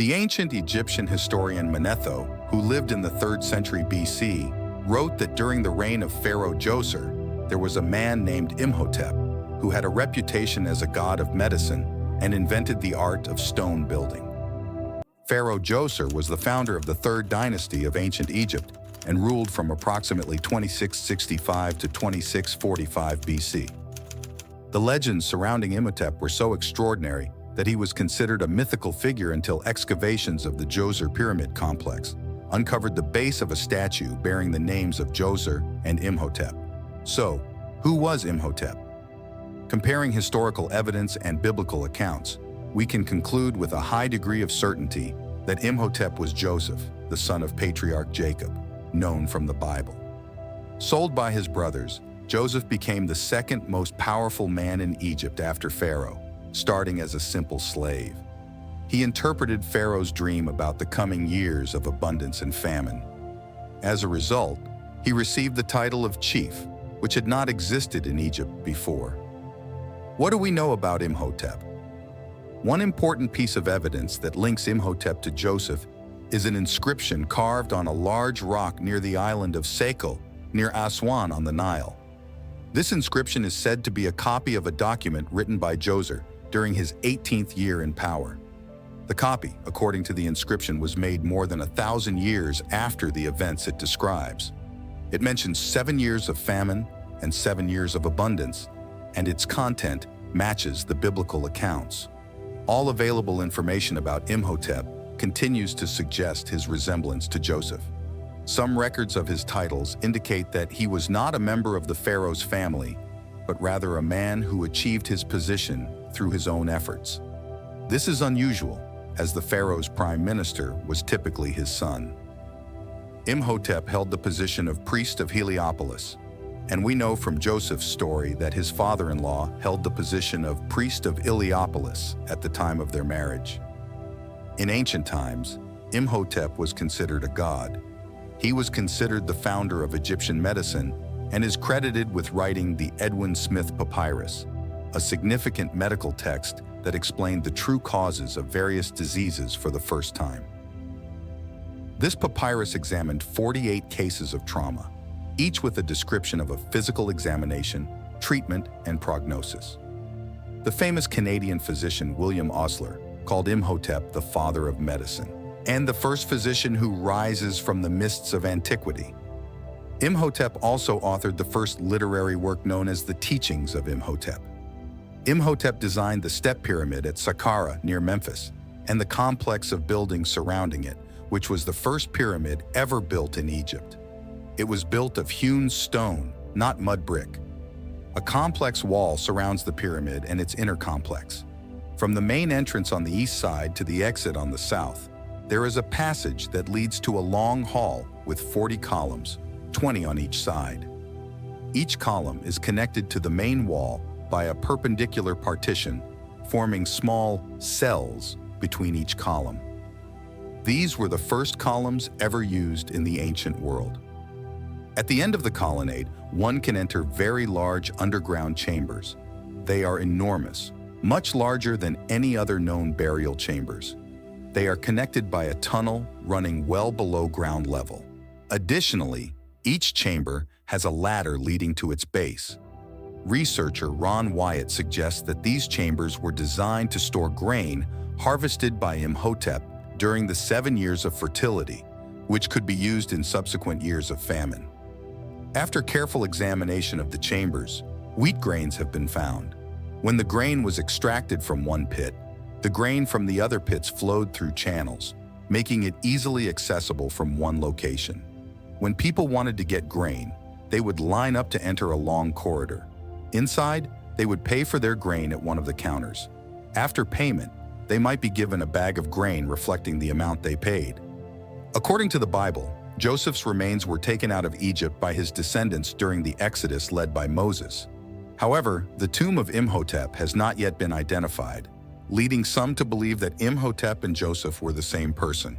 The ancient Egyptian historian Manetho, who lived in the 3rd century BC, wrote that during the reign of Pharaoh Djoser, there was a man named Imhotep who had a reputation as a god of medicine and invented the art of stone building. Pharaoh Djoser was the founder of the 3rd dynasty of ancient Egypt and ruled from approximately 2665 to 2645 BC. The legends surrounding Imhotep were so extraordinary that he was considered a mythical figure until excavations of the Djoser pyramid complex uncovered the base of a statue bearing the names of Djoser and Imhotep. So, who was Imhotep? Comparing historical evidence and biblical accounts, we can conclude with a high degree of certainty that Imhotep was Joseph, the son of Patriarch Jacob, known from the Bible. Sold by his brothers, Joseph became the second most powerful man in Egypt after Pharaoh, starting as a simple slave. He interpreted Pharaoh's dream about the coming years of abundance and famine. As a result, he received the title of chief, which had not existed in Egypt before. What do we know about Imhotep? One important piece of evidence that links Imhotep to Joseph is an inscription carved on a large rock near the island of Saqqara, near Aswan on the Nile. This inscription is said to be a copy of a document written by Djoser during his 18th year in power. The copy, according to the inscription, was made more than 1,000 years after the events it describes. It mentions 7 years of famine and 7 years of abundance, and its content matches the biblical accounts. All available information about Imhotep continues to suggest his resemblance to Joseph. Some records of his titles indicate that he was not a member of the pharaoh's family, but rather a man who achieved his position through his own efforts. This is unusual, as the pharaoh's prime minister was typically his son. Imhotep held the position of priest of Heliopolis, and we know from Joseph's story that his father-in-law held the position of priest of Heliopolis at the time of their marriage. In ancient times, Imhotep was considered a god. He was considered the founder of Egyptian medicine and is credited with writing the Edwin Smith Papyrus, a significant medical text that explained the true causes of various diseases for the first time. This papyrus examined 48 cases of trauma, each with a description of a physical examination, treatment, and prognosis. The famous Canadian physician William Osler called Imhotep the father of medicine, and the first physician who rises from the mists of antiquity. Imhotep also authored the first literary work known as the Teachings of Imhotep. Imhotep designed the step pyramid at Saqqara near Memphis and the complex of buildings surrounding it, which was the first pyramid ever built in Egypt. It was built of hewn stone, not mud brick. A complex wall surrounds the pyramid and its inner complex. From the main entrance on the east side to the exit on the south, there is a passage that leads to a long hall with 40 columns, 20 on each side. Each column is connected to the main wall by a perpendicular partition, forming small cells between each column. These were the first columns ever used in the ancient world. At the end of the colonnade, one can enter very large underground chambers. They are enormous, much larger than any other known burial chambers. They are connected by a tunnel running well below ground level. Additionally, each chamber has a ladder leading to its base. Researcher Ron Wyatt suggests that these chambers were designed to store grain harvested by Imhotep during the 7 years of fertility, which could be used in subsequent years of famine. After careful examination of the chambers, wheat grains have been found. When the grain was extracted from one pit, the grain from the other pits flowed through channels, making it easily accessible from one location. When people wanted to get grain, they would line up to enter a long corridor. Inside, they would pay for their grain at one of the counters. After payment, they might be given a bag of grain reflecting the amount they paid. According to the Bible, Joseph's remains were taken out of Egypt by his descendants during the Exodus led by Moses. However, the tomb of Imhotep has not yet been identified, leading some to believe that Imhotep and Joseph were the same person.